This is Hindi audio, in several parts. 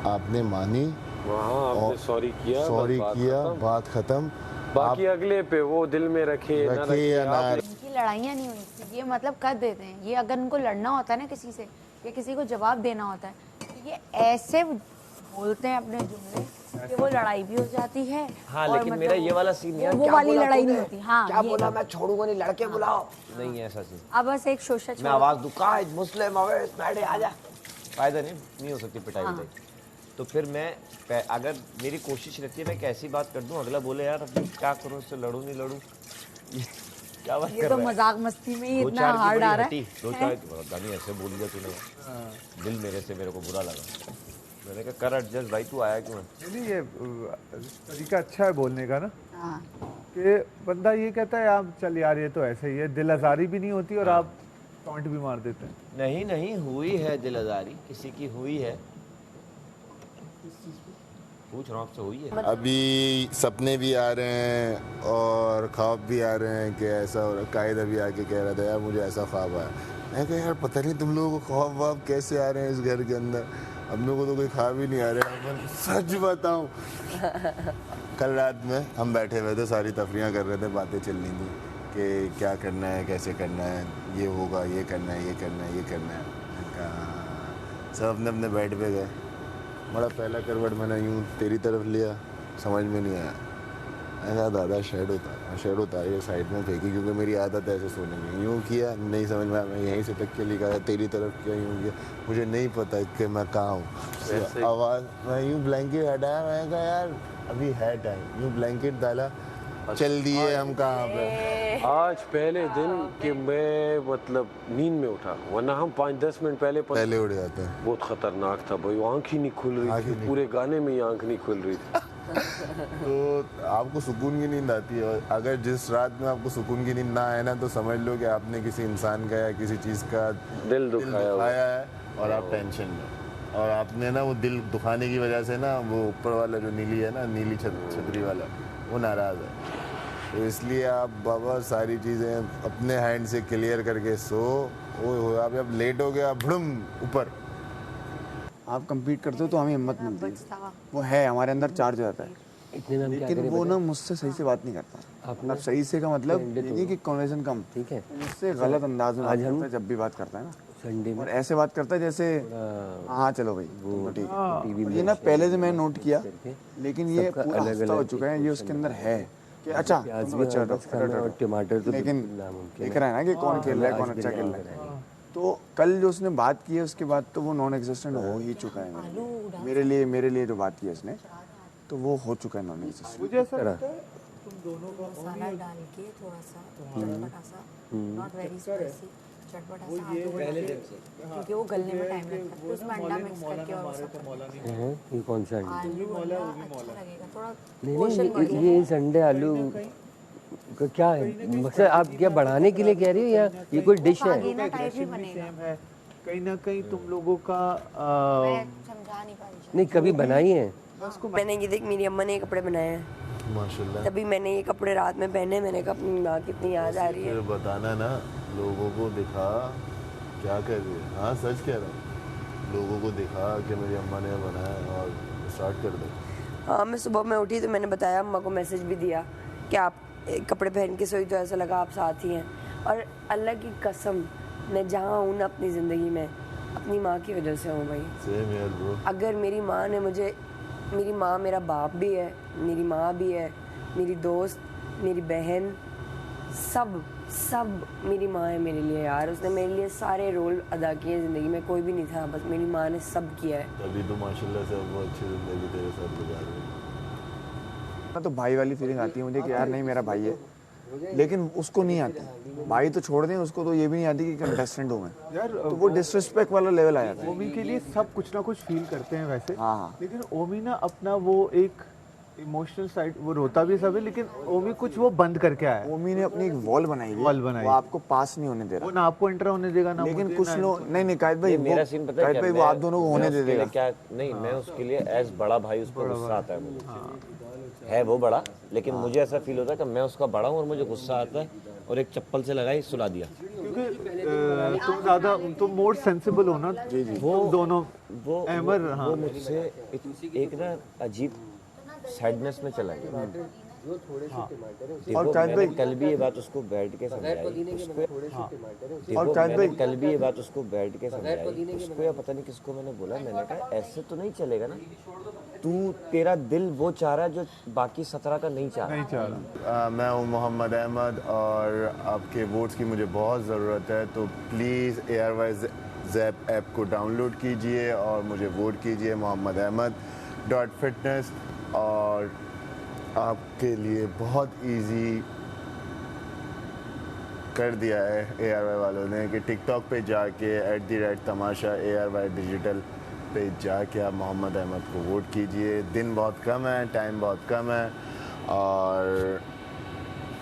आपने मानी, वहाँ आपने सॉरी किया, बात खत्म। बाकी अगले पे वो दिल में रखे या ना। इनकी लड़ाइयाँ नहीं हुई थी, ये मतलब कर देते हैं। ये अगर उनको लड़ना होता है ना किसी से या किसी को जवाब देना होता है, ये ऐसे बोलते हैं अपने जुमले कि वो लड़ाई भी हो जाती है। हाँ, और लेकिन मतलब मेरा ये वाला सीन यार, वो वाली लड़ाई नहीं होती। हाँ, क्या बोला, मैं छोड़ूंगा नहीं, लड़के बुलाओ, नहीं है ऐसा सीन। अब बस एक शोशा मैं आवाज दूं, कहाँ मुस्लिम अवेश बैठे आजा, फायदा नहीं हो सकती पिटाई पिटाई। तो फिर मैं अगर मेरी कोशिश रहती है मैं कैसी बात कर दूं, अगला बोले यार अभी क्या करूं, इससे लड़ूं नहीं लड़ूं, क्या बात कर रहा है। ये तो मजाक मस्ती में ही इतना हार्ड आ रहा है। दो चार गानी ऐसे बोल दिया तूने, दिल मेरे को बुरा लगा। मैंने कहा कर एडजस्ट भाई, तू आया क्यों है। नहीं, ये तरीका अच्छा है बोलने का ना, कि बंदा ये कहता है आप चल यार ये तो ऐसे ही है, दिल आजारी भी नहीं होती और आप टॉन्ट भी मार देते हैं। नहीं हुई है दिल आजारी, किसी की हुई है, पूछ रहा हूँ आपसे, हुई है। अभी सपने भी आ रहे हैं और ख्वाब भी आ रहे हैं कि ऐसा हो रहा है। कायद अभी आके कह रहा था यार मुझे ऐसा ख्वाब आया। मैं कहा यार पता नहीं तुम लोगों को ख्वाब वाब कैसे आ रहे हैं इस घर के अंदर, हम लोगों को तो कोई ख्वाब ही नहीं आ रहा है। सच बताऊं, कल रात में हम बैठे हुए थे, सारी तफरियाँ कर रहे थे, बातें चल रही थी कि क्या करना है, कैसे करना है, ये होगा, ये करना है, ये करना है, ये करना है। मैंने कहा सब अपने अपने बेड पे गए। बड़ा पहला करवट मैंने यूँ तेरी तरफ लिया, समझ में नहीं आया। मैंने कहा दादा शेड होता ये साइड में फेंकी, क्योंकि मेरी आदत है ऐसे सोने की। यूँ किया, नहीं समझ में आया, मैं यहीं से तक के लिखा है तेरी तरफ किया, यूँ किया, मुझे नहीं पता कि मैं कहाँ हूँ। आवाज़, मैं यूँ ब्लैंकेट हटाया, मैंने कहा यार अभी है टाइम, यूँ ब्लैंकेट डाला, चल दिए हम कहाँ पे। आज पहले दिन कि मैं मतलब नींद में उठा, वरना हम 5-10 मिनट पहले उठ जाते हैं। बहुत खतरनाक था भाई, आँख ही नहीं खुल रही थी, पूरे गाने में ही आँख नहीं खुल रही थी। तो आपको सुकून की नींद आती है, और अगर जिस रात में आपको सुकून की नींद ना आए ना, तो समझ लो कि आपने किसी इंसान का या किसी चीज़ का दिल दुखाया है और आप टेंशन में, और आपने ना वो दिल दुखाने की वजह से ना वो ऊपर वाला जो नीली है ना, नीली छतरी वाला, वो नाराज़ है। तो इसलिए आप बाबा सारी चीज़ें अपने हैंड से क्लियर करके सो। वो आप लेट हो गया, भड़ुम ऊपर। आप कंप्लीट करते हो तो हमें हिम्मत मिलती है, वो है हमारे अंदर चार्ज हो जाता है। लेकिन वो ना मुझसे सही से बात नहीं करता। मतलब सही से का मतलब नहीं कि कन्वर्सेशन कम, ठीक है, मुझसे गलत अंदाज में बात करता है जब भी बात करता है ना, संडे में, और ऐसे बात करता है जैसे हाँ चलो भाई वो ठीक है। ये ना पहले से मैं नोट किया, लेकिन ये पूरा हफ्ता हो चुका है, ये उसके अंदर है कि अच्छा टमाटर, लेकिन देख रहा है ना कि कौन खेल रहा है, कौन अच्छा खेल रहा है। तो कल जो उसने बात की है उसके बाद तो वो नॉन एग्जिस्टेंट हो ही चुका है मेरे लिए जो बात की उसने, तो वो हो चुका है नॉन एग्जिस्टेंट। मुझे ऐसा लगता है तुम दोनों का मसाला डाल के थोड़ा सा चटपटा सा, नॉट वेरी स्पाइसी, चटपटा सा आलू पहले दिन से, क्योंकि वो गलने में टाइम लगता है, उसमें अंडा मिक्स करके और ये कौन सा अंडा? आलू अच्छा लगेगा थोड़ा। नहीं, ये संडे आलू क्या है मकसद, आप क्या बढ़ाने के लिए कह रही हो या ये कोई डिश है? कहीं ना कहीं तुम लोगों का समझा नहीं पाई। नहीं कभी बनाई है मैंने, ये देख मेरी अम्मा ने ये कपड़े बनाए हैं माशाल्लाह, तभी मैंने ये कपड़े रात में पहने, मैंने कहा अपनी माँ कितनी याद आ रही है। बताना ना लोगों को, दिखा क्या कह रही है। हाँ सच कह रहा हूँ, लोगों को दिखा कि मेरी अम्मा ने बनाया और स्टार्ट कर दे। हाँ, मैं सुबह में उठी तो मैंने बताया, अम्मा को मैसेज भी दिया कि आप कपड़े पहन के सोई तो ऐसा लगा आप साथ ही हैं। और अल्लाह की कसम मैं जहाँ हूँ ना अपनी ज़िंदगी में, अपनी माँ की वजह से हूँ भाई। सेम यार ब्रो। अगर मेरी माँ ने मुझे, मेरी माँ मेरा बाप भी है, मेरी माँ भी है, मेरी दोस्त, मेरी बहन, सब मेरी माँ है मेरे लिए यार। उसने मेरे लिए सारे रोल अदा किए ज़िंदगी में, कोई भी नहीं था, बस मेरी माँ ने सब किया है। तभी तो माशाल्लाह से वो अच्छी ज़िंदगी तेरे साथ गुजार रही है। तो भाई वाली फीलिंग आती है मुझे कि यार नहीं मेरा भाई है, लेकिन उसको नहीं आती। भाई तो छोड़ दें, उसको तो ये भी नहीं आती कि कंटेस्टेंट हूँ मैं यार, तो वो डिसरिस्पेक्ट वाला लेवल आ जाता है। ओमी के लिए सब कुछ ना कुछ फील करते हैं वैसे, हाँ, लेकिन ओमी ना अपना वो एक इमोशनल साइड, वो रोता भी सब है, लेकिन ओमी कुछ वो बंद करके आया। ओमी ने अपनी एक वॉल बनाई है, वो आपको पास नहीं होने दे रहा, वो ना आपको एंटर होने देगा ना, लेकिन कुछ लोग नहीं कायद भाई, मेरा सीन पता है क्या, वो आप दोनों को होने दे देगा क्या नहीं, मैं उसके लिए एज बड़ा भाई उस पर गुस्सा आता है मुझे, है वो बड़ा, लेकिन मुझे ऐसा फील होता है कि मैं उसका बड़ा हूँ और मुझे गुस्सा आता है और एक चप्पल से लगाई सुला दिया। क्योंकि क्योंकि तुम ज़्यादा तुम मोर सेंसिबल हो ना। वो दोनों वो अहमर, हाँ। वो मुझसे एक ना अजीब सैडनेस में चला गया। और कायद भाई कल भी ये बात उसको बैठ के समझाई और कायद भाई कल भी ये बात उसको बैठ के समझाई उसको, या पता नहीं किसको मैंने बोला, मैंने कहा ऐसे तो नहीं चलेगा ना, तू तेरा दिल वो चाह रहा है जो बाकी 17 का नहीं चाह रहा। मैं हूँ मोहम्मद अहमद और आपके वोट्स की मुझे बहुत ज़रूरत है, तो प्लीज़ ARY ज़ैप ऐप को डाउनलोड कीजिए और मुझे वोट कीजिए mohammadahmad.fitness। और आपके लिए बहुत इजी कर दिया है ARY वालों ने कि टिकटॉक पे जाके @तमाशा ARY डिजिटल पे जाके आप मोहम्मद अहमद को वोट कीजिए। दिन बहुत कम है, टाइम बहुत कम है और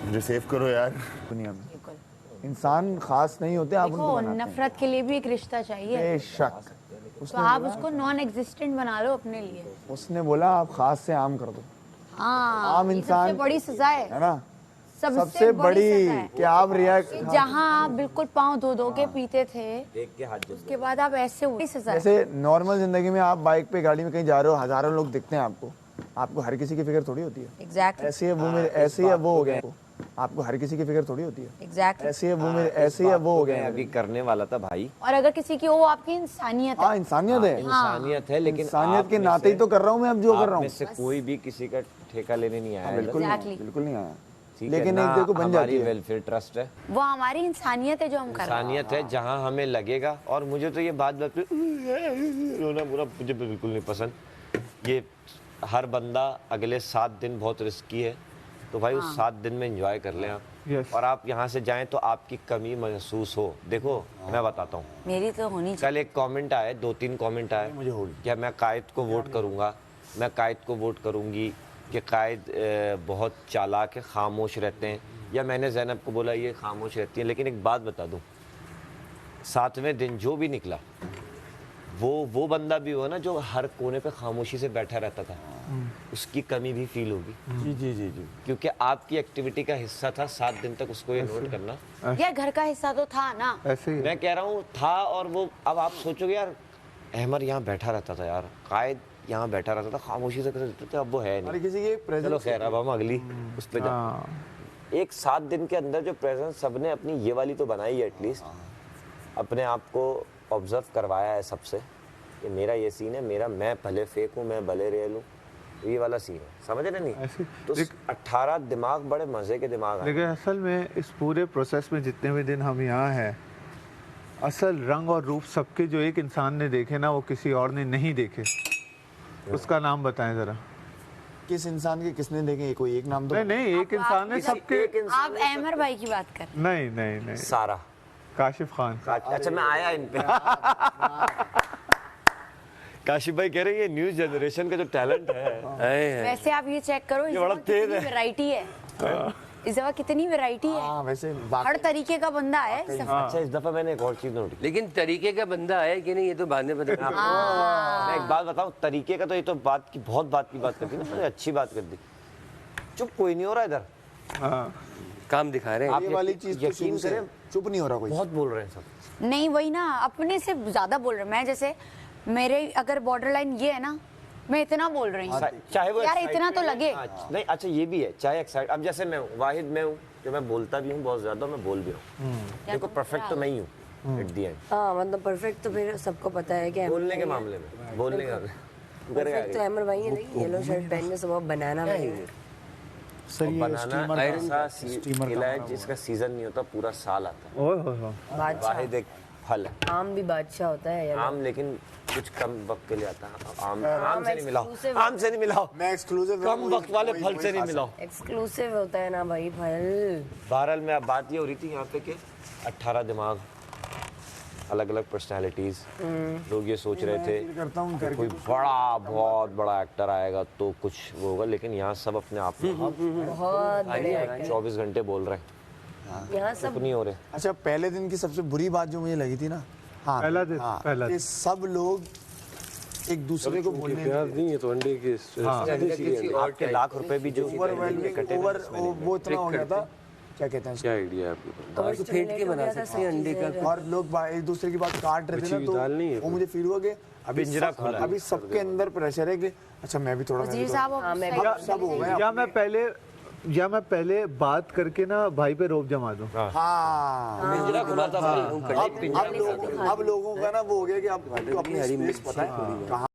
मुझे सेव करो यार। दुनिया में इंसान खास नहीं होते, आप उनको देखो बनाते हैं। नफरत के लिए भी एक रिश्ता चाहिए, बेशक तो आप उसको नॉन एग्जिस्टेंट बना लो अपने लिए। उसने बोला आप खास से आम कर दो, हाँ, आम ये इंसान सबसे बड़ी सजा है ना, सबसे सबसे बड़ी सजा है। कि आप रिएक्ट, जहाँ आप बिल्कुल पाँव धो धो के पीते थे, देख के हाथ उसके बाद आप ऐसे हुए, सजा है। जैसे नॉर्मल जिंदगी में आप बाइक पे गाड़ी में कहीं जा रहे हो, हजारों लोग दिखते हैं आपको, आपको हर किसी की फिक्र थोड़ी होती है। एग्जैक्टली ऐसे ही है वो मेरे, ऐसे ही है वो हो गए, आपको हर किसी की फिक्र थोड़ी होती है। एग्जैक्टली। ऐसे ही है वो मेरे, ऐसे ही है वो हो गए। अभी करने वाला था भाई। और अगर किसी की वो आपकी इंसानियत है, हाँ इंसानियत है, इंसानियत है, लेकिन इंसानियत के आप में नाते ही से- तो कर रहा हूँ मैं अब जो कर आप रहा में हूँ। से कोई भी किसी का ठेका लेने नहीं आया है। बिल्कुल Exactly. नहीं, बिल्कुल नहीं आया, ठीक है लेकिन ना, एक देखो बन जाती हमारी है। वेलफेयर ट्रस्ट है, वो हमारी इंसानियत है जो हम कर रहे हैं। इंसानियत है, जहाँ हमें लगेगा। और मुझे तो ये बात पे रोना पूरा मुझे बिल्कुल नहीं पसंद। ये हर बंदा अगले 7 दिन बहुत रिस्की है, तो भाई उस 7 दिन में एंजॉय कर लें आप। Yes. और आप यहाँ से जाएं तो आपकी कमी महसूस हो। देखो मैं बताता हूँ, मेरी तो होनी चाहिए। कल एक कमेंट आया, 2-3 कमेंट आए मुझे, क्या मैं कायद को वोट करूँगा, मैं कायद को वोट करूँगी कि कायद बहुत चालाक है, खामोश रहते हैं, या मैंने ज़ैनब को बोला ये खामोश रहती है। लेकिन एक बात बता दूँ, 7वें दिन जो भी निकला वो बंदा भी हुआ ना जो हर कोने पे खामोशी से बैठा रहता था, उसकी कमी भी फील होगी। जी जी जी जी, क्योंकि आपकी एक्टिविटी का हिस्सा था 7 दिन तक उसको ये नोट करना। यार घर का हिस्सा तो था ना। ऐसे ही है। मैं कह रहा हूँ था, और वो अब आप सोचोगे यार अहमद यहाँ बैठा रहता था, यार कायद यहाँ बैठा रहता था, खामोशी से करते थे, अब वो है हर नहीं। किसी के चलो प्रेजेंस। खैर, अब हम अगली उस पर हाँ, एक 7 दिन के अंदर जो प्रेजेंस सबने अपनी ये वाली तो बनाई है, एटलीस्ट अपने आप को ऑब्जर्व करवाया है सबसे कि मेरा ये सीन है, मेरा मैं भले फेक हूँ, मैं भले रियल हूँ, ये वाला सीन है, समझ रहे नहीं? ऐसे तो 18 दिमाग बड़े मजे के दिमाग हैं। लेकिन असल में इस पूरे प्रोसेस में जितने भी दिन हम यहाँ हैं, असल रंग और रूप सबके जो एक इंसान ने देखे ना, वो किसी और ने नहीं देखे। उसका नाम बताएं जरा। किस इंसान के किसने देखे, कोई एक नाम तो नहीं नहीं, एक इंसान ने सबके। आप अहमर भाई की बात कर। नहीं नहीं नहीं, सारा काशिफ खान। अच्छा मैं आया इन पे। काशिफ भाई कह रहे हैं ये न्यू जनरेशन का जो टैलेंट है। वैसे आप ये चेक करो, इस बड़ा दफा तेज कितनी है। वैरायटी है, इस दफा कितनी वैरायटी है, हाँ वैसे हर तरीके का बंदा है इस दफा। अच्छा इस दफा मैंने एक और चीज नोट की। लेकिन तरीके का बंदा है कि नहीं ये तो बाद में पता चलेगा। मैं एक बात बताऊं, तरीके का तो ये तो बात की बहुत बात की बात कर दी ना, मैंने अच्छी बात कर दी। चुप कोई नहीं हो रहा इधर, हाँ, काम दिखा रहे हैं। ये वाली चीज तो यकीन शुरू से करें, चुप नहीं हो रहा कोई। बहुत बोल रहे हैं सब। नहीं वही ना, अपने से ज्यादा बोल रहे हैं। मैं जैसे मेरे अगर बॉर्डर लाइन ये है ना, मैं इतना बोल रही हूँ, चाहे वो यार इतना तो लगे। नहीं अच्छा ये भी है, चाहे एक्साइट, अब जैसे मैं हूँ वाहिद, मैं हूँ जो मैं बोलता भी हूँ बहुत ज्यादा, मैं बोल भी हूँ। देखो परफेक्ट तो मैं ही हूँ एट द एंड, हाँ मतलब परफेक्ट तो फिर सबको पता है कि बोलने के मामले में, बोलने का तू करेगा परफेक्ट तो अहमर भाई है। देखिए येलो शर्ट पहन के सुबह बनाना भाई है। सर ये बनाना ऐसा केला है जिसका सीजन नहीं होता, पूरा साल आता है। ओए होए होए। बादशाह वाहिद एक फल है, आम भी बादशाह होता है येलो। आम, लेकिन कुछ कम वक्त के लिए आता है। आम से नहीं मिलाओ, exclusive आम से नहीं मिलाओ, मैं एक्सक्लूसिव कम वक्त वाले फल से नहीं मिलाओ। एक्सक्लूसिव होता है ना भाई फल। बहरहाल में अब बात ये हो रही थी यहाँ पे कि 18 दिमाग, अलग अलग पर्सनालिटीज, लोग ये सोच रहे थे करता हूँ कि कोई बड़ा बहुत बड़ा एक्टर आएगा तो कुछ वो होगा, लेकिन यहाँ सब अपने आप में बहुत बढ़िया। 24 घंटे बोल रहे हैं, यहाँ सब चुप नहीं हो रहे। अच्छा पहले दिन की सबसे बुरी बात जो मुझे लगी थी ना, हाँ पहला दिन, हाँ, पहला कि दिन। सब लोग एक दूसरे को बोलने प्यार नहीं है तो अंडे के आपके लाख रुपए भी जो ओवरवेलमिंग, ओवर वो इतना हो गया था क्या कहते हैं क्या आइडिया है आपके पास? और फेंट के बना सकते हैं अंडे का। और लोग एक दूसरे की बात काट रहे थे ना, दाल नहीं है तो वो मुझे फील हुआ कि अभी पिंजरा खुला है। अभी सबके अंदर प्रेशर है कि अच्छा मैं भी थोड़ा वजीर साहब हाँ, मैं अब सब हो गया। या मैं पहले बात करके ना भाई पे रोब जमा दूं। हाँ पिंजरा खुला था भाई, अब लोगों का ना वो हो गया कि अब अपनी स्पेस पता है कहाँ